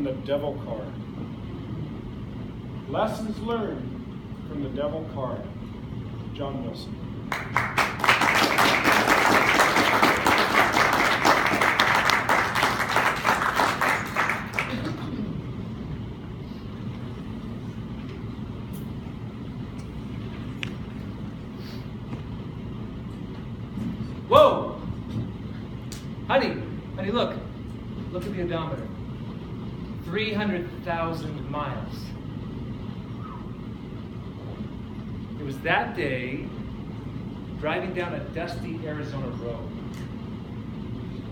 from the devil car. Lessons learned from the devil car. John Wilson. Whoa! Honey, look at the odometer. 300,000 miles. It was that day, driving down a dusty Arizona road,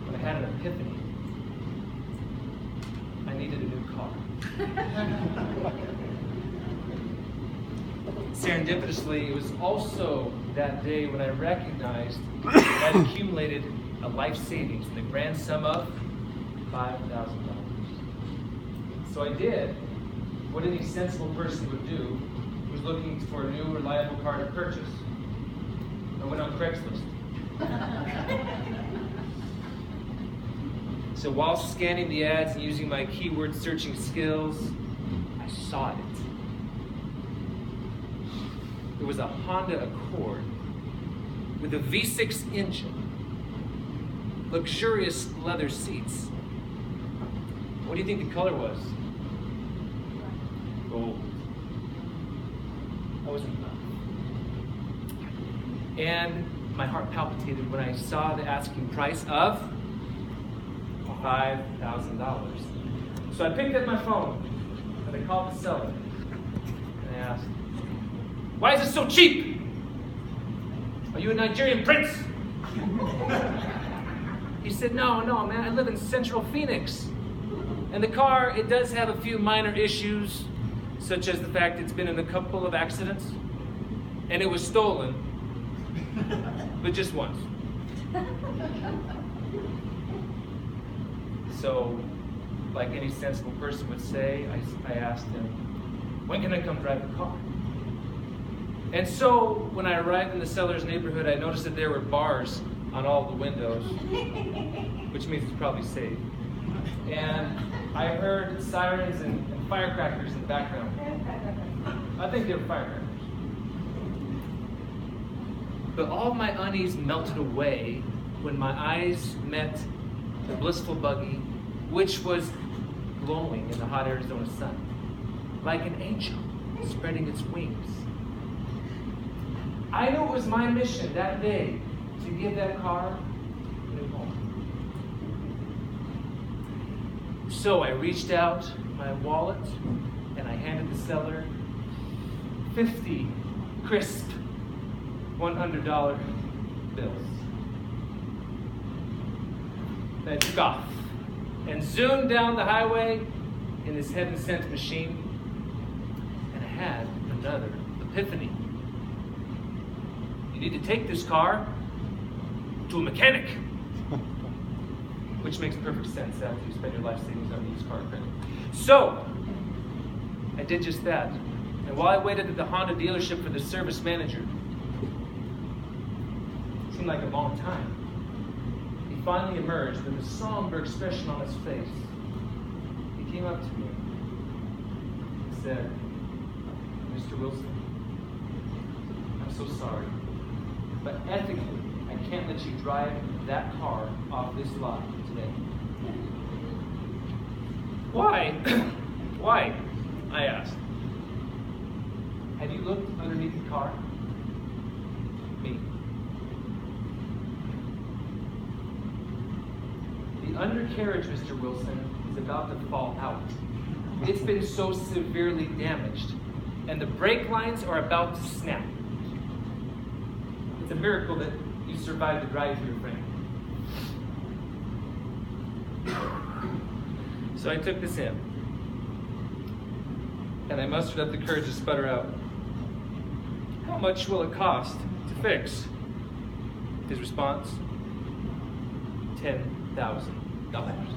when I had an epiphany. I needed a new car. Serendipitously, it was also that day when I recognized that I'd accumulated a life savings in the grand sum of $5,000. So I did what any sensible person would do who was looking for a new, reliable car to purchase. I went on Craigslist. So while scanning the ads and using my keyword searching skills, I saw it. It was a Honda Accord with a V6 engine, luxurious leather seats. What do you think the color was? Gold. That wasn't enough. And my heart palpitated when I saw the asking price of $5,000. So I picked up my phone and I called the seller and I asked, "Why is it so cheap? Are you a Nigerian prince?" He said, no, man, I live in Central Phoenix. And the car, it does have a few minor issues, such as the fact it's been in a couple of accidents, and it was stolen, but just once. So, like any sensible person would say, I asked him, "When can I come drive the car?" And so, when I arrived in the seller's neighborhood, I noticed that there were bars on all the windows, which means it's probably safe. And I heard sirens and firecrackers in the background. I think they were firecrackers. But all of my unease melted away when my eyes met the blissful buggy, which was glowing in the hot Arizona sun, like an angel spreading its wings. I knew it was my mission that day to give that car a new home. So I reached out my wallet and I handed the seller 50 crisp $100 bills. Then I took off and zoomed down the highway in this heaven sent machine, and I had another epiphany. You need to take this car to a mechanic, which makes perfect sense after you spend your life savings on used car credit. So I did just that, and while I waited at the Honda dealership for the service manager, it seemed like a long time, he finally emerged with a somber expression on his face. He came up to me and said, "Mr. Wilson, I'm so sorry, but ethically, I can't let you drive that car off this lot today." "Why?" "Why?" I asked. "Have you looked underneath the car?" Me. "The undercarriage, Mr. Wilson, is about to fall out. It's been so severely damaged, and the brake lines are about to snap. It's a miracle that you survived the drive through frame." So I took this in, and I mustered up the courage to sputter out, "How much will it cost to fix?" His response, $10,000.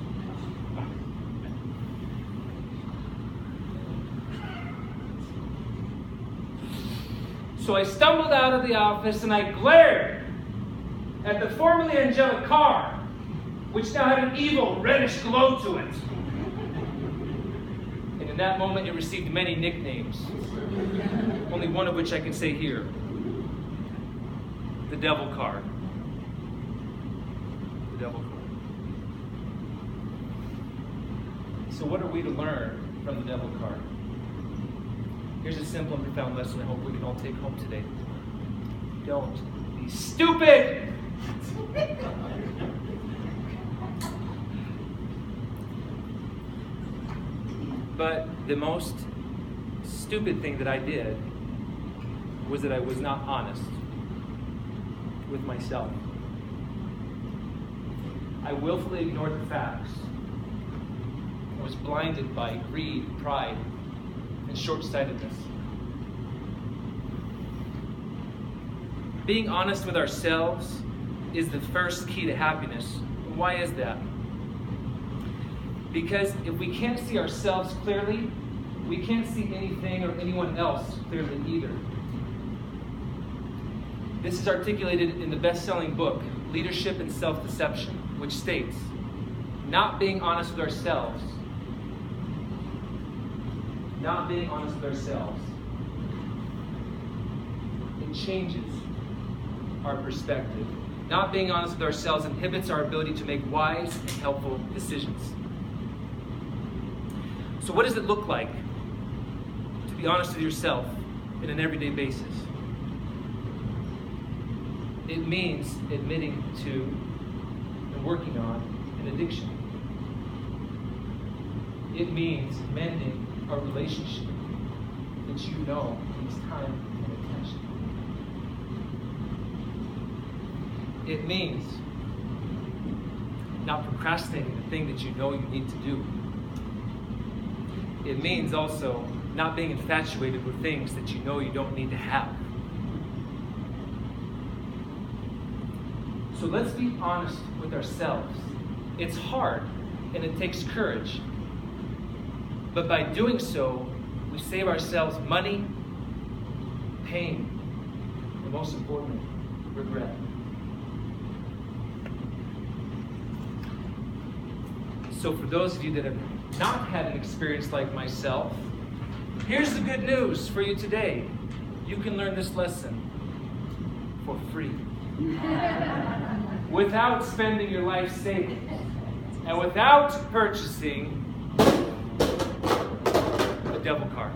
So I stumbled out of the office and I glared at the formerly angelic car, which now had an evil reddish glow to it. In that moment, it received many nicknames, only one of which I can say here. The devil card. The devil card. So what are we to learn from the devil card? Here's a simple and profound lesson I hope we can all take home today. Don't be stupid! But the most stupid thing that I did was that I was not honest with myself. I willfully ignored the facts. I was blinded by greed, pride, and short-sightedness. Being honest with ourselves is the first key to happiness. Why is that? Because if we can't see ourselves clearly, we can't see anything or anyone else clearly either. This is articulated in the best-selling book, Leadership and Self-Deception, which states, not being honest with ourselves, it changes our perspective. Not being honest with ourselves inhibits our ability to make wise and helpful decisions. So what does it look like to be honest with yourself in an everyday basis? It means admitting to and working on an addiction. It means mending a relationship that you know needs time and attention. It means not procrastinating the thing that you know you need to do. It means also not being infatuated with things that you know you don't need to have. So let's be honest with ourselves. It's hard and it takes courage. But by doing so, we save ourselves money, pain, and most importantly, regret. So for those of you that have not had an experience like myself, here's the good news for you today. You can learn this lesson for free. Without spending your life savings and without purchasing a devil card.